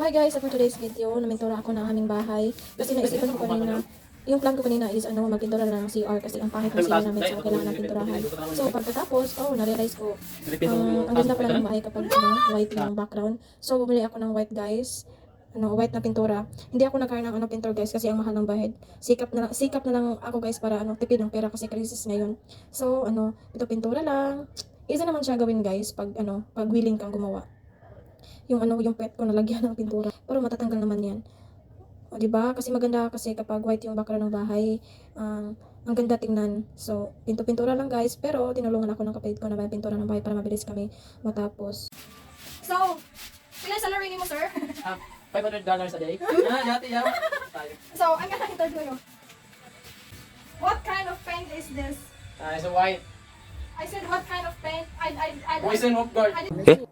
So hi guys, for today's video, namintura ako ng aming bahay. Kasi naisipan ko kanina, yung plan ko kanina is magpintura na ng CR kasi ang pangit ng CR namin, so kailangan ng pinturahan. So pagkatapos, na-realize ko, ang ganda pala ng bahay kapag white yung background. So bumili ako ng white guys, white na pintura. Hindi ako nagkaroon ng pintor guys kasi ang mahal ng bahid. Sikap na lang ako guys para tipid ng pera kasi crisis ngayon. So ito pintura lang. Easy naman siya gawin guys pag pag willing kang gumawa. Yung pet ko nalagyan ng pintura. Pero matatanggal naman 'yan. O di ba? Kasi maganda kasi kapag white yung background ng bahay, ang ganda tingnan. So, pintura lang guys, pero tinulungan ako ng kapatid ko na pintura ng bahay para mabilis kami matapos. So, ilan salary ni mo, sir? $500 a day. Dati yan. So, I'm gonna interview you. What kind of paint is this? It's a white. I said, what kind of paint? Poison Oak Guard. I didn't-